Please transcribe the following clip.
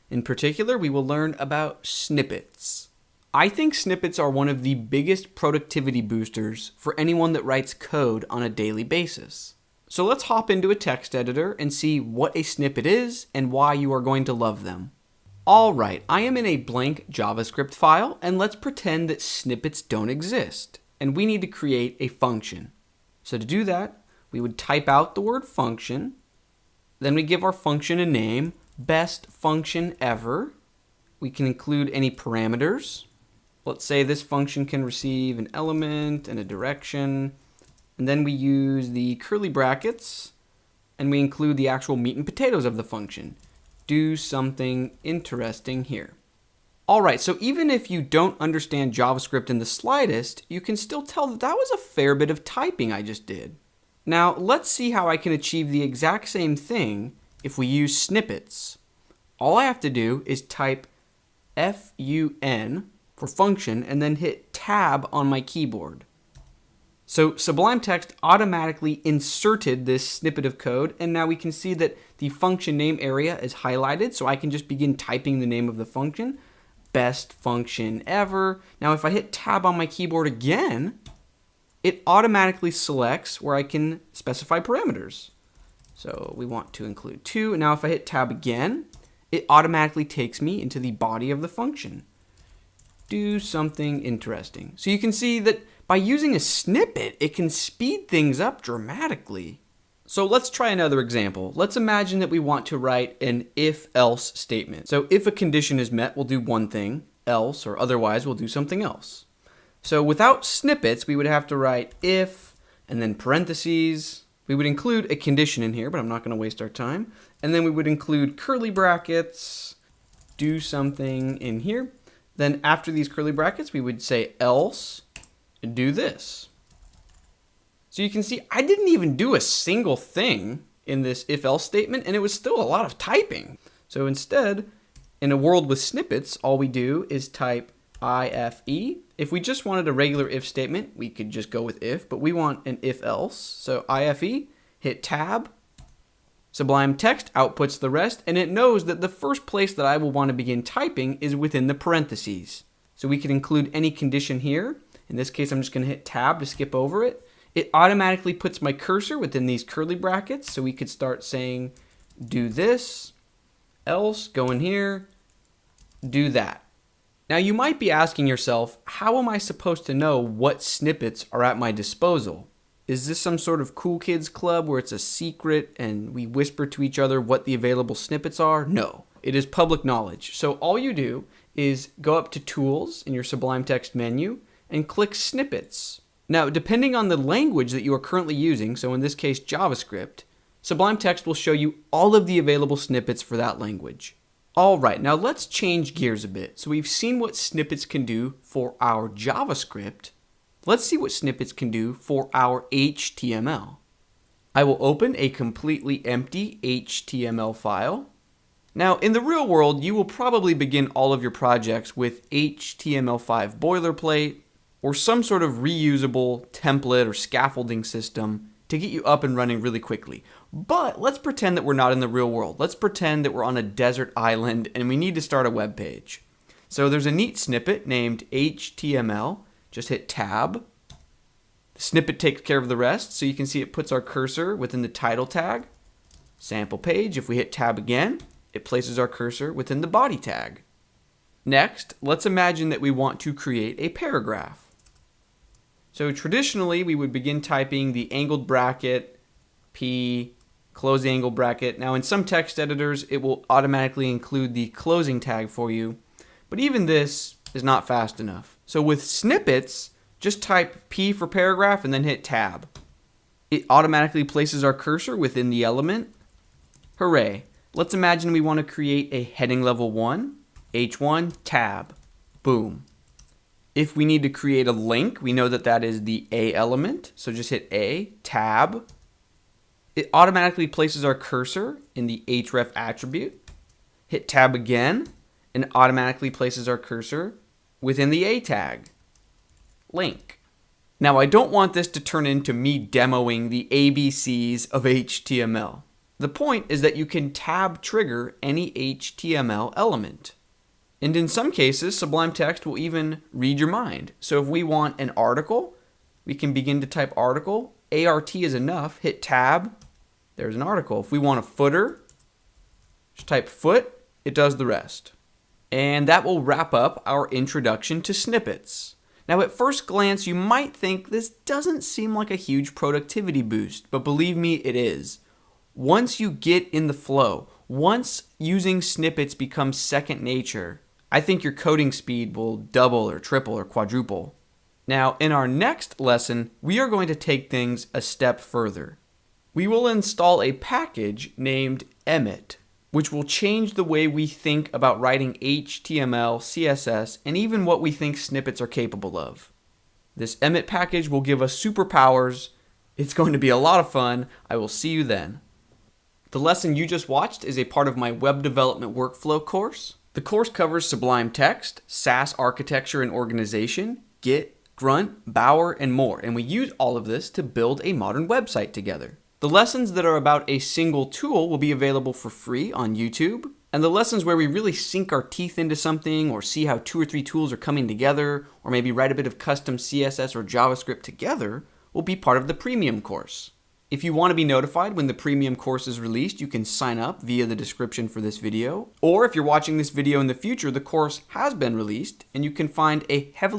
In particular, we will learn about snippets. I think snippets are one of the biggest productivity boosters for anyone that writes code on a daily basis. So let's hop into a text editor and see what a snippet is and why you are going to love them. Alright, I am in a blank JavaScript file, and let's pretend that snippets don't exist, and we need to create a function. So to do that, we would type out the word function, then we give our function a name, best function ever. We can include any parameters. Let's say this function can receive an element and a direction, and then we use the curly brackets, and we include the actual meat and potatoes of the function. Do something interesting here. Alright, so even if you don't understand JavaScript in the slightest, you can still tell that that was a fair bit of typing I just did. Now, let's see how I can achieve the exact same thing if we use snippets. All I have to do is type fun for function and then hit tab on my keyboard. So Sublime Text automatically inserted this snippet of code, and now we can see that the function name area is highlighted, so I can just begin typing the name of the function. Best function ever. Now if I hit tab on my keyboard again, it automatically selects where I can specify parameters. So we want to include 2. And now if I hit tab again, it automatically takes me into the body of the function. Do something interesting. So you can see that by using a snippet, it can speed things up dramatically. So let's try another example. Let's imagine that we want to write an if-else statement. So if a condition is met, we'll do one thing, else or otherwise we'll do something else. So without snippets, we would have to write if and then parentheses. We would include a condition in here, but I'm not going to waste our time. And then we would include curly brackets, do something in here. Then after these curly brackets, we would say else, do this. So you can see I didn't even do a single thing in this if-else statement, and it was still a lot of typing. So instead, in a world with snippets, all we do is type IFE. If we just wanted a regular if statement, we could just go with if, but we want an if-else. So IFE, hit tab, Sublime Text outputs the rest, and it knows that the first place that I will want to begin typing is within the parentheses. So we can include any condition here. In this case, I'm just going to hit tab to skip over it. It automatically puts my cursor within these curly brackets, so we could start saying, do this, else, go in here, do that. Now you might be asking yourself, how am I supposed to know what snippets are at my disposal? Is this some sort of cool kids club where it's a secret and we whisper to each other what the available snippets are? No, it is public knowledge. So all you do is go up to Tools in your Sublime Text menu and click Snippets. Now, depending on the language that you are currently using, so in this case JavaScript, Sublime Text will show you all of the available snippets for that language. Alright, now let's change gears a bit. So we've seen what snippets can do for our JavaScript. Let's see what snippets can do for our HTML. I will open a completely empty HTML file. Now, in the real world, you will probably begin all of your projects with HTML5 boilerplate or some sort of reusable template or scaffolding system to get you up and running really quickly. But let's pretend that we're not in the real world. Let's pretend that we're on a desert island and we need to start a web page. So there's a neat snippet named HTML. Just hit tab. The snippet takes care of the rest, so you can see it puts our cursor within the title tag. Sample page, if we hit tab again, it places our cursor within the body tag. Next, let's imagine that we want to create a paragraph. So traditionally, we would begin typing the angled bracket, P, close the angled bracket. Now in some text editors, it will automatically include the closing tag for you, but even this is not fast enough. So with snippets, just type P for paragraph and then hit tab. It automatically places our cursor within the element. Hooray! Let's imagine we want to create a heading level 1, H1, tab. Boom. If we need to create a link, we know that that is the A element, so just hit A, tab. It automatically places our cursor in the href attribute. Hit tab again, and it automatically places our cursor within the A tag. Link. Now I don't want this to turn into me demoing the ABCs of HTML. The point is that you can tab trigger any HTML element. And in some cases, Sublime Text will even read your mind. So if we want an article, we can begin to type article. ART is enough. Hit tab. There's an article. If we want a footer, just type foot. It does the rest. And that will wrap up our introduction to snippets. Now, at first glance, you might think this doesn't seem like a huge productivity boost, but believe me, it is. Once you get in the flow, once using snippets becomes second nature, I think your coding speed will double or triple or quadruple. Now, in our next lesson, we are going to take things a step further. We will install a package named Emmet, which will change the way we think about writing HTML, CSS, and even what we think snippets are capable of. This Emmet package will give us superpowers. It's going to be a lot of fun. I will see you then. The lesson you just watched is a part of my web development workflow course. The course covers Sublime Text, Sass architecture and organization, Git, Grunt, Bower, and more, and we use all of this to build a modern website together. The lessons that are about a single tool will be available for free on YouTube, and the lessons where we really sink our teeth into something or see how 2 or 3 tools are coming together, or maybe write a bit of custom CSS or JavaScript together, will be part of the premium course. If you want to be notified when the premium course is released, you can sign up via the description for this video. Or if you're watching this video in the future, the course has been released and you can find a heavily